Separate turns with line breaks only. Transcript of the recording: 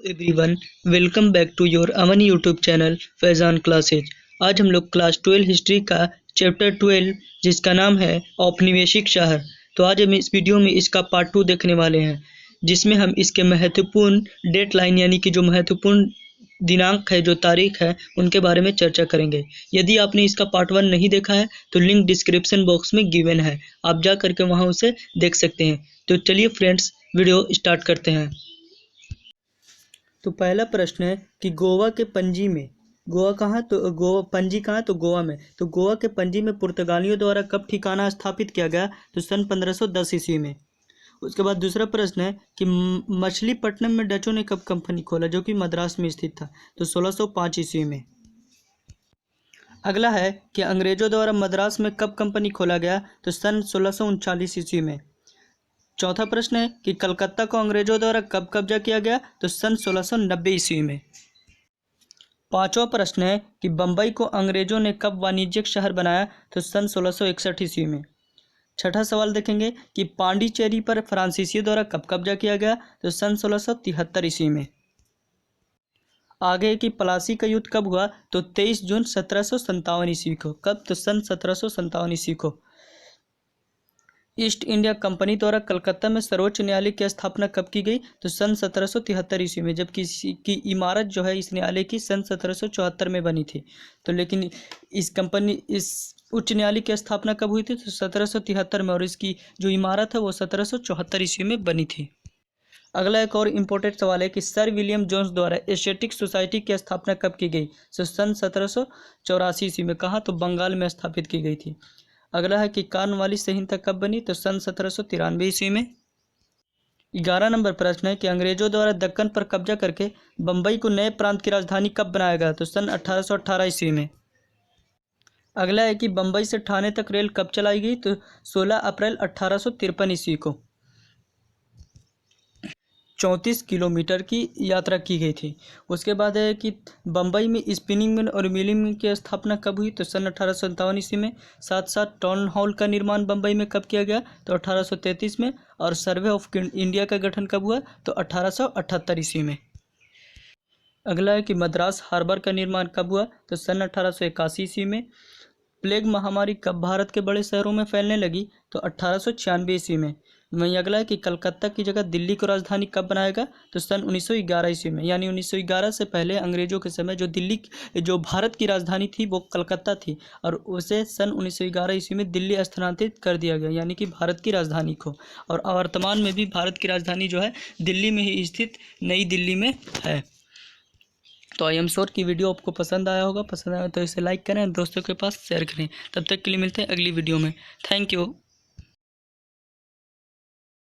Everyone, welcome back to your Aman YouTube channel Faizan classes. आज हम लोग क्लास 12 हिस्ट्री का चैप्टर 12 जिसका नाम है औपनिवेशिक शहर। तो आज हम इस वीडियो में इसका पार्ट 2 देखने वाले हैं, जिसमें हम इसके महत्वपूर्ण डेट लाइन यानी कि जो महत्वपूर्ण दिनांक है, जो तारीख है, उनके बारे में चर्चा करेंगे। यदि आपने इसका पार्ट 1 नहीं देखा है तो लिंक डिस्क्रिप्शन बॉक्स में गिवन है, आप जा करके वहाँ उसे देख सकते हैं। तो चलिए फ्रेंड्स, वीडियो स्टार्ट करते हैं। तो पहला प्रश्न है कि गोवा के पंजी में, गोवा कहाँ, तो गोवा पंजी कहाँ, तो गोवा में। तो गोवा के पंजी में पुर्तगालियों द्वारा कब ठिकाना स्थापित किया गया, तो सन 1510 ईस्वी में। उसके बाद दूसरा प्रश्न है कि मछलीपट्टनम में डचों ने कब कंपनी खोला, जो कि मद्रास में स्थित था, तो 1605 ईस्वी में। अगला है कि अंग्रेजों द्वारा मद्रास में कब कंपनी खोला गया, तो सन 1639 ईस्वी में। चौथा प्रश्न है कि कलकत्ता को अंग्रेजों द्वारा कब कब्जा किया गया, तो सन 1690 ईस्वी में। पांचवा प्रश्न है कि बम्बई को अंग्रेजों ने कब वाणिज्यिक शहर बनाया, तो सन 1661 ईस्वी में। छठा सवाल देखेंगे कि पांडिचेरी पर फ्रांसीसियों द्वारा कब कब्जा किया गया, तो सन 1673 ईस्वी में। आगे कि प्लासी का युद्ध कब हुआ, तो 23 जून 1757 ईस्वी को। कब, तो सन 1757 ईस्वी को। ईस्ट इंडिया कंपनी द्वारा कलकत्ता में सर्वोच्च न्यायालय की स्थापना कब की गई, तो सन 1773 ईस्वी में, जबकि इसकी इमारत जो है इस न्यायालय की सन 1774 में बनी थी। तो लेकिन इस उच्च न्यायालय की स्थापना कब हुई थी, तो 1773 में, और इसकी जो इमारत है वो 1774 ईस्वी में बनी थी। अगला एक और इम्पोर्टेंट सवाल है कि सर विलियम जोन्स द्वारा एशियाटिक सोसाइटी की स्थापना कब की गई, तो सन 1784 ईस्वी में। कहाँ, तो बंगाल में स्थापित की गई थी। अगला है कि कार्नवालिस संहिता कब बनी, तो सन 1793 ईस्वी में। 11 नंबर प्रश्न है कि अंग्रेजों द्वारा दक्कन पर कब्जा करके बम्बई को नए प्रांत की राजधानी कब बनाया गया, तो सन 1818 ईस्वी में। अगला है कि बम्बई से ठाणे तक रेल कब चलाई गई, तो 16 अप्रैल 1853 ईस्वी को। 34 किलोमीटर की यात्रा की गई थी। उसके बाद है कि बम्बई में स्पिनिंग मिल और मिलिंग मिल की स्थापना कब हुई, तो सन 1857 ईस्वी में। साथ साथ टाउन हॉल का निर्माण बम्बई में कब किया गया, तो 1833 में। और सर्वे ऑफ इंडिया का गठन कब हुआ, तो 1878 ईस्वी में। अगला है कि मद्रास हार्बर का निर्माण कब हुआ, तो सन 1881 ईस्वी में। प्लेग महामारी कब भारत के बड़े शहरों में फैलने लगी, तो 1896 ईस्वी में। वहीं अगला है कि कलकत्ता की जगह दिल्ली को राजधानी कब बनाएगा, तो सन 1911 ईस्वी में। यानी 1911 से पहले अंग्रेजों के समय जो भारत की राजधानी थी वो कलकत्ता थी, और उसे सन 1911 ईस्वी में दिल्ली स्थानांतरित कर दिया गया, यानी कि भारत की राजधानी को। और वर्तमान में भी भारत की राजधानी जो है दिल्ली में ही स्थित नई दिल्ली में है। तो आई एम श्योर कि वीडियो आपको पसंद आया होगा। पसंद आया तो इसे लाइक करें, दोस्तों के पास शेयर करें। तब तक के लिए मिलते हैं अगली वीडियो में। Thank you.